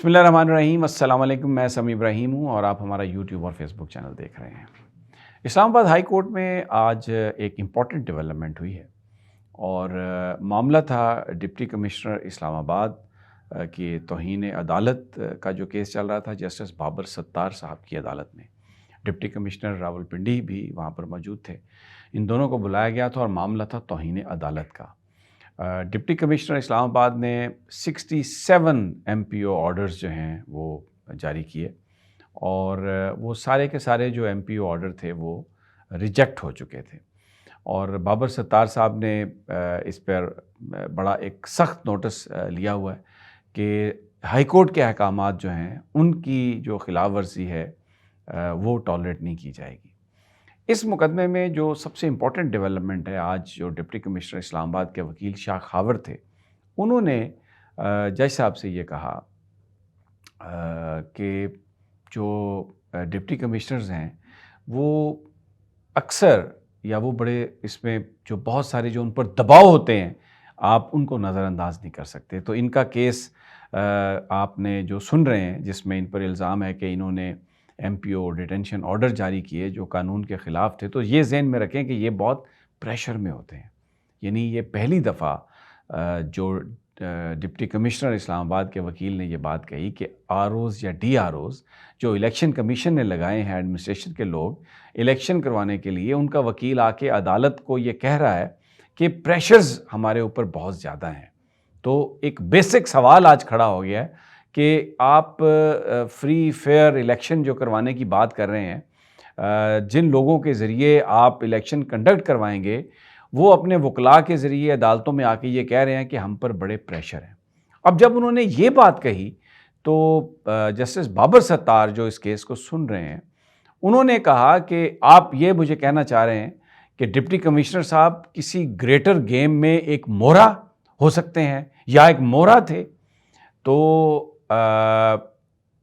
بسم اللہ الرحمن الرحیم۔ السلام علیکم، میں سمیع ابراہیم ہوں اور آپ ہمارا یوٹیوب اور فیس بک چینل دیکھ رہے ہیں۔ اسلام آباد ہائی کورٹ میں آج ایک امپورٹنٹ ڈیولپمنٹ ہوئی ہے اور معاملہ تھا ڈپٹی کمشنر اسلام آباد کی توہین عدالت کا جو کیس چل رہا تھا جسٹس بابر ستار صاحب کی عدالت میں۔ ڈپٹی کمشنر راولپنڈی بھی وہاں پر موجود تھے۔ ان دونوں کو بلایا گیا تھا اور معاملہ تھا توہین عدالت کا۔ ڈپٹی کمشنر اسلام آباد نے 67 MPO آرڈرز جو ہیں وہ جاری کیے اور وہ سارے کے سارے جو MPO آرڈر تھے وہ ریجیکٹ ہو چکے تھے، اور بابر ستار صاحب نے اس پر بڑا ایک سخت نوٹس لیا ہوا ہے کہ ہائی کورٹ کے احکامات جو ہیں ان کی جو خلاف ورزی ہے وہ ٹالریٹ نہیں کی جائے گی۔ اس مقدمے میں جو سب سے امپورٹنٹ ڈیولپمنٹ ہے، آج جو ڈپٹی کمشنر اسلام آباد کے وکیل شاہ خاور تھے، انہوں نے جج صاحب سے یہ کہا کہ جو ڈپٹی کمشنرز ہیں وہ اکثر یا وہ بڑے اس میں جو بہت سارے جو ان پر دباؤ ہوتے ہیں آپ ان کو نظر انداز نہیں کر سکتے۔ تو ان کا کیس آپ نے جو سن رہے ہیں جس میں ان پر الزام ہے کہ انہوں نے MPO ڈیٹینشن آرڈر جاری کیے جو قانون کے خلاف تھے، تو یہ ذہن میں رکھیں کہ یہ بہت پریشر میں ہوتے ہیں۔ یعنی یہ پہلی دفعہ جو ڈپٹی کمشنر اسلام آباد کے وکیل نے یہ بات کہی کہ ROs یا DROs جو الیکشن کمیشن نے لگائے ہیں، ایڈمنسٹریشن کے لوگ الیکشن کروانے کے لیے، ان کا وکیل آ کے عدالت کو یہ کہہ رہا ہے کہ پریشرز ہمارے اوپر بہت زیادہ ہیں۔ تو ایک بیسک سوال آج کھڑا ہو گیا ہے کہ آپ فری فیئر الیکشن جو کروانے کی بات کر رہے ہیں، جن لوگوں کے ذریعے آپ الیکشن کنڈکٹ کروائیں گے، وہ اپنے وکلاء کے ذریعے عدالتوں میں آ کے یہ کہہ رہے ہیں کہ ہم پر بڑے پریشر ہیں۔ اب جب انہوں نے یہ بات کہی تو جسٹس بابر ستار جو اس کیس کو سن رہے ہیں، انہوں نے کہا کہ آپ یہ مجھے کہنا چاہ رہے ہیں کہ ڈپٹی کمشنر صاحب کسی گریٹر گیم میں ایک مورا ہو سکتے ہیں یا ایک مورا تھے۔ تو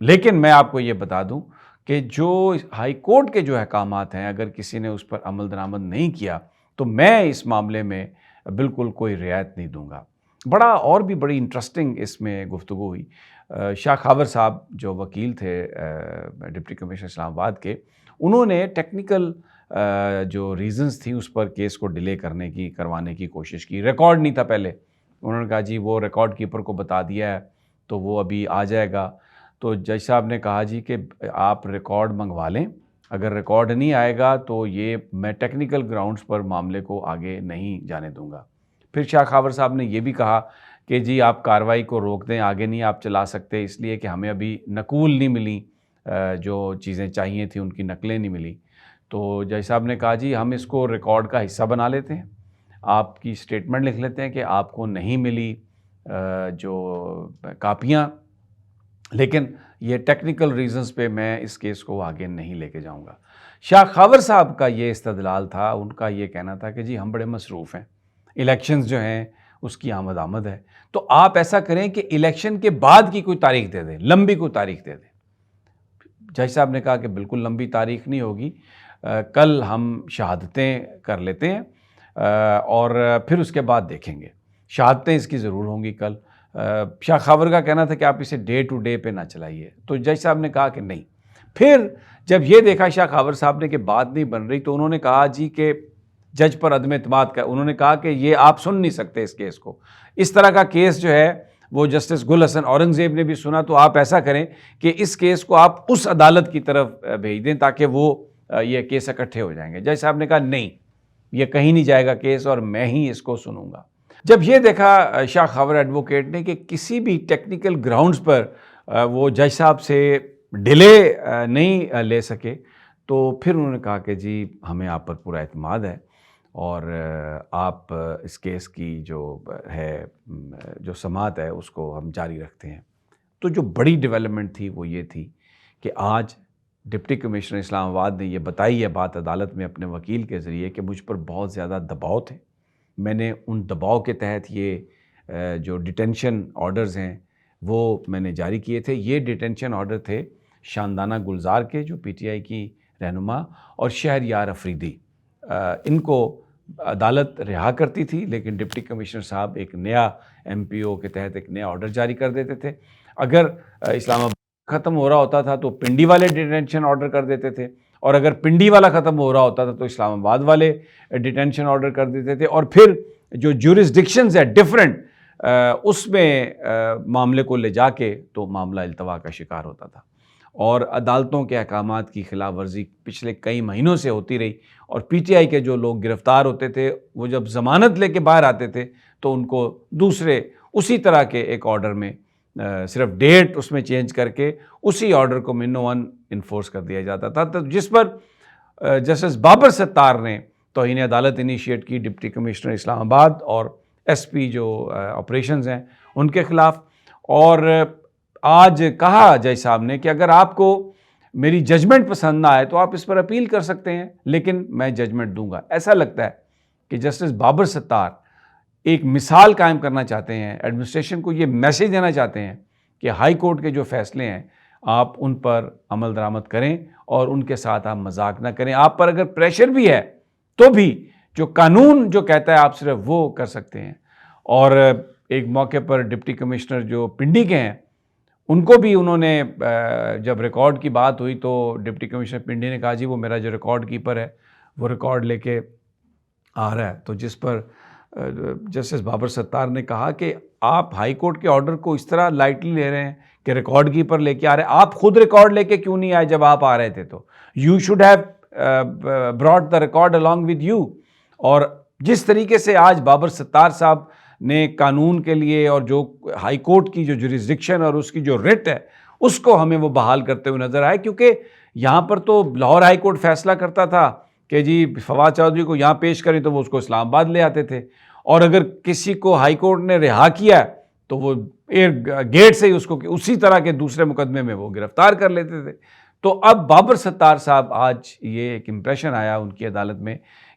لیکن میں آپ کو یہ بتا دوں کہ جو ہائی کورٹ کے جو احکامات ہیں، اگر کسی نے اس پر عمل درآمد نہیں کیا تو میں اس معاملے میں بالکل کوئی رعایت نہیں دوں گا۔ بڑا اور بھی بڑی انٹرسٹنگ اس میں گفتگو ہوئی۔ شاہ خاور صاحب جو وکیل تھے ڈپٹی کمشنر اسلام آباد کے، انہوں نے ٹیکنیکل جو ریزنز تھی اس پر کیس کو ڈیلے کروانے کی کوشش کی۔ ریکارڈ نہیں تھا پہلے، انہوں نے کہا جی وہ ریکارڈ کیپر کو بتا دیا ہے تو وہ ابھی آ جائے گا۔ تو جج صاحب نے کہا جی کہ آپ ریکارڈ منگوا لیں، اگر ریکارڈ نہیں آئے گا تو یہ میں ٹیکنیکل گراؤنڈز پر معاملے کو آگے نہیں جانے دوں گا۔ پھر شاہ خاور صاحب نے یہ بھی کہا کہ جی آپ کارروائی کو روک دیں، آگے نہیں آپ چلا سکتے، اس لیے کہ ہمیں ابھی نقول نہیں ملی، جو چیزیں چاہیے تھیں ان کی نقلیں نہیں ملی۔ تو جج صاحب نے کہا جی ہم اس کو ریکارڈ کا حصہ بنا لیتے ہیں، آپ کی سٹیٹمنٹ لکھ لیتے ہیں کہ آپ کو نہیں ملی جو کاپیاں، لیکن یہ ٹیکنیکل ریزنز پہ میں اس کیس کو آگے نہیں لے کے جاؤں گا۔ شاہ خاور صاحب کا یہ استدلال تھا، ان کا یہ کہنا تھا کہ جی ہم بڑے مصروف ہیں، الیکشنز جو ہیں اس کی آمد ہے، تو آپ ایسا کریں کہ الیکشن کے بعد کی کوئی تاریخ دے دیں، لمبی کوئی تاریخ دے دیں۔ جج صاحب نے کہا کہ بالکل لمبی تاریخ نہیں ہوگی، کل ہم شہادتیں کر لیتے ہیں اور پھر اس کے بعد دیکھیں گے، شہادتیں اس کی ضرور ہوں گی کل۔ شاہ خاور کا کہنا تھا کہ آپ اسے ڈے ٹو ڈے پہ نہ چلائیے، تو جج صاحب نے کہا کہ نہیں۔ پھر جب یہ دیکھا شاہ خاور صاحب نے کہ بات نہیں بن رہی تو انہوں نے کہا جی کہ جج پر عدم اعتماد کا، انہوں نے کہا کہ یہ آپ سن نہیں سکتے اس کیس کو، اس طرح کا کیس جو ہے وہ جسٹس گل حسن اورنگزیب نے بھی سنا، تو آپ ایسا کریں کہ اس کیس کو آپ اس عدالت کی طرف بھیج دیں تاکہ وہ یہ کیس اکٹھے ہو جائیں گے۔ جج صاحب نے کہا نہیں، یہ کہیں نہیں جائے گا کیس اور میں ہی اس کو سنوں گا۔ جب یہ دیکھا شاہ خاور ایڈوکیٹ نے کہ کسی بھی ٹیکنیکل گراؤنڈز پر وہ جج صاحب سے ڈیلے نہیں لے سکے، تو پھر انہوں نے کہا کہ جی ہمیں آپ پر پورا اعتماد ہے اور آپ اس کیس کی جو سماعت ہے اس کو ہم جاری رکھتے ہیں۔ تو جو بڑی ڈیولپمنٹ تھی وہ یہ تھی کہ آج ڈپٹی کمشنر اسلام آباد نے یہ بتائی ہے بات عدالت میں اپنے وکیل کے ذریعے کہ مجھ پر بہت زیادہ دباؤ تھے، میں نے ان دباؤ کے تحت یہ جو ڈیٹینشن آرڈرز ہیں وہ میں نے جاری کیے تھے۔ یہ ڈیٹینشن آرڈر تھے شاندانہ گلزار کے جو PTI کی رہنما اور شہریار افریدی، ان کو عدالت رہا کرتی تھی لیکن ڈپٹی کمشنر صاحب ایک نیا MPO کے تحت ایک نیا آرڈر جاری کر دیتے تھے۔ اگر اسلام آباد ختم ہو رہا ہوتا تھا تو پنڈی والے ڈیٹینشن آرڈر کر دیتے تھے، اور اگر پنڈی والا ختم ہو رہا ہوتا تھا تو اسلام آباد والے ڈیٹینشن آرڈر کر دیتے تھے، اور پھر جو جورسڈکشنز ہے ڈفرینٹ اس میں معاملے کو لے جا کے تو معاملہ التوا کا شکار ہوتا تھا، اور عدالتوں کے احکامات کی خلاف ورزی پچھلے کئی مہینوں سے ہوتی رہی، اور پی ٹی آئی کے جو لوگ گرفتار ہوتے تھے وہ جب ضمانت لے کے باہر آتے تھے تو ان کو دوسرے اسی طرح کے ایک آرڈر میں صرف ڈیٹ اس میں چینج کر کے اسی آرڈر کو منو ون انفورس کر دیا جاتا تھا، تو جس پر جسٹس بابر ستار نے توہین عدالت انیشیٹ کی ڈپٹی کمشنر اسلام آباد اور ایس پی جو آپریشنز ہیں ان کے خلاف، اور آج کہا جج صاحب نے کہ اگر آپ کو میری ججمنٹ پسند نہ آئے تو آپ اس پر اپیل کر سکتے ہیں، لیکن میں ججمنٹ دوں گا۔ ایسا لگتا ہے کہ جسٹس بابر ستار ایک مثال قائم کرنا چاہتے ہیں، ایڈمنسٹریشن کو یہ میسیج دینا چاہتے ہیں کہ ہائی کورٹ کے جو فیصلے ہیں آپ ان پر عمل درآمد کریں اور ان کے ساتھ آپ مذاق نہ کریں، آپ پر اگر پریشر بھی ہے تو بھی جو قانون جو کہتا ہے آپ صرف وہ کر سکتے ہیں۔ اور ایک موقع پر ڈپٹی کمشنر جو پنڈی کے ہیں ان کو بھی انہوں نے جب ریکارڈ کی بات ہوئی تو ڈپٹی کمشنر پنڈی نے کہا جی وہ میرا جو ریکارڈ کیپر ہے وہ ریکارڈ لے کے آ رہا ہے، تو جس پر جسٹس بابر ستار نے کہا کہ آپ ہائی کورٹ کے آرڈر کو اس طرح لائٹلی لے رہے ہیں کہ ریکارڈ کیپر لے کے آ رہے ہیں، آپ خود ریکارڈ لے کے کیوں نہیں آئے جب آپ آ رہے تھے؟ تو you should have brought the record along with you۔ اور جس طریقے سے آج بابر ستار صاحب نے قانون کے لیے اور جو ہائی کورٹ کی جو جورسڈکشن اور اس کی جو ریٹ ہے اس کو ہمیں وہ بحال کرتے ہوئے نظر آئے، کیونکہ یہاں پر تو لاہور ہائی کورٹ فیصلہ کرتا تھا کہ جی فواد چودھری کو یہاں پیش کریں تو وہ اس کو اسلام آباد لے آتے تھے، اور اگر کسی کو ہائی کورٹ نے رہا کیا تو وہ ایئر گیٹ سے ہی اس کو اسی طرح کے دوسرے مقدمے میں وہ گرفتار کر لیتے تھے۔ تو اب بابر ستار صاحب آج یہ ایک امپریشن آیا ان کی عدالت میں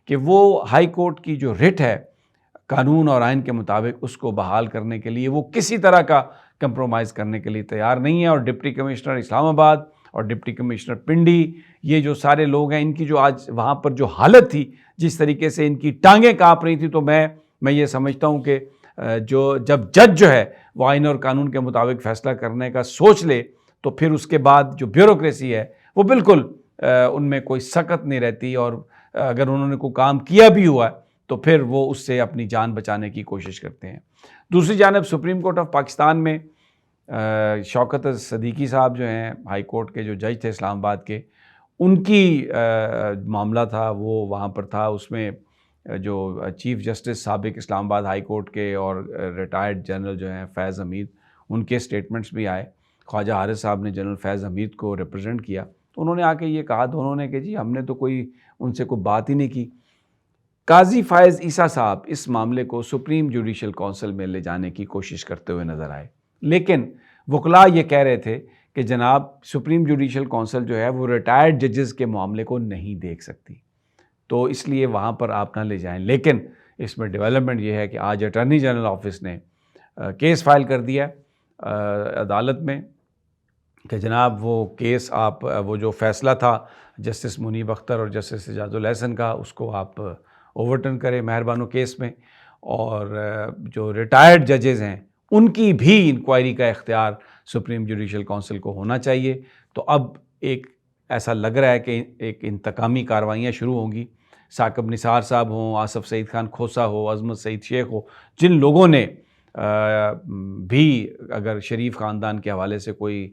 کہ وہ ہائی کورٹ کی جو ریٹ ہے قانون اور آئین کے مطابق اس کو بحال کرنے کے لیے وہ کسی طرح کا کمپرومائز کرنے کے لیے تیار نہیں ہے، اور ڈپٹی کمشنر اسلام آباد اور ڈپٹی کمشنر پنڈی یہ جو سارے لوگ ہیں ان کی جو آج وہاں پر جو حالت تھی، جس طریقے سے ان کی ٹانگیں کانپ رہی تھی، تو میں یہ سمجھتا ہوں کہ جب جج جو ہے وہ آئین اور قانون کے مطابق فیصلہ کرنے کا سوچ لے تو پھر اس کے بعد جو بیوروکریسی ہے وہ بالکل ان میں کوئی سکت نہیں رہتی، اور اگر انہوں نے کوئی کام کیا بھی ہوا ہے تو پھر وہ اس سے اپنی جان بچانے کی کوشش کرتے ہیں۔ دوسری جانب سپریم کورٹ آف پاکستان میں شوکت صدیقی صاحب جو ہیں ہائی کورٹ کے جو جج تھے اسلام آباد کے، ان کی معاملہ تھا وہ وہاں پر تھا، اس میں جو چیف جسٹس سابق اسلام آباد ہائی کورٹ کے اور ریٹائرڈ جنرل جو ہیں فیض حمید، ان کے سٹیٹمنٹس بھی آئے۔ خواجہ حارث صاحب نے جنرل فیض حمید کو ریپرزینٹ کیا، تو انہوں نے آ کے یہ کہا دونوں نے کہ جی ہم نے تو کوئی ان سے کوئی بات ہی نہیں کی۔ قاضی فائز عیسیٰ صاحب اس معاملے کو سپریم جوڈیشل کونسل میں لے جانے کی کوشش کرتے ہوئے نظر آئے، لیکن وکلاء یہ کہہ رہے تھے کہ جناب سپریم جوڈیشل کونسل جو ہے وہ ریٹائرڈ ججز کے معاملے کو نہیں دیکھ سکتی، تو اس لیے وہاں پر آپ نہ لے جائیں۔ لیکن اس میں ڈیولپمنٹ یہ ہے کہ آج اٹارنی جنرل آفس نے کیس فائل کر دیا عدالت میں کہ جناب وہ کیس آپ وہ جو فیصلہ تھا جسٹس منیب اختر اور جسٹس اعجاز الاحسن کا اس کو آپ اوورٹرن کریں مہربانو کیس میں، اور جو ریٹائرڈ ججز ہیں ان کی بھی انکوائری کا اختیار سپریم جوڈیشل کونسل کو ہونا چاہیے۔ تو اب ایک ایسا لگ رہا ہے کہ ایک انتقامی کارروائیاں شروع ہوں گی، ثاقب نثار صاحب ہوں، آصف سعید خان کھوسا ہو، عظمت سعید شیخ ہو، جن لوگوں نے بھی اگر شریف خاندان کے حوالے سے کوئی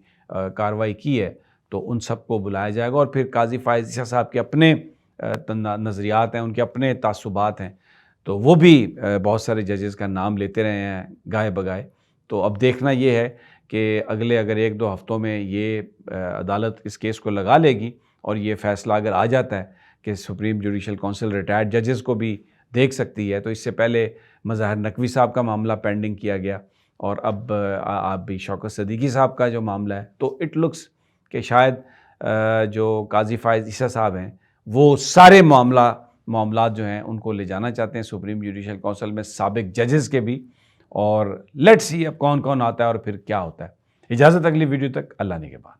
کارروائی کی ہے تو ان سب کو بلایا جائے گا، اور پھر قاضی فائز عیسیٰ صاحب کے اپنے نظریات ہیں، ان کے اپنے تعصبات ہیں، تو وہ بھی بہت سارے ججز کا نام لیتے رہے ہیں گائے بگائے۔ تو اب دیکھنا یہ ہے کہ اگلے اگر 1-2 ہفتوں میں یہ عدالت اس کیس کو لگا لے گی اور یہ فیصلہ اگر آ جاتا ہے کہ سپریم جوڈیشل کونسل ریٹائرڈ ججز کو بھی دیکھ سکتی ہے، تو اس سے پہلے مظاہر نقوی صاحب کا معاملہ پینڈنگ کیا گیا، اور اب آپ بھی شوکت صدیقی صاحب کا جو معاملہ ہے، تو اٹ لکس کہ شاید جو قاضی فائز عیسیٰ صاحب ہیں وہ سارے معاملات جو ہیں ان کو لے جانا چاہتے ہیں سپریم جوڈیشل کونسل میں، سابق ججز کے بھی، اور لیٹس سی اب کون کون آتا ہے اور پھر کیا ہوتا ہے۔ اجازت اگلی ویڈیو تک، اللہ نے کے بعد۔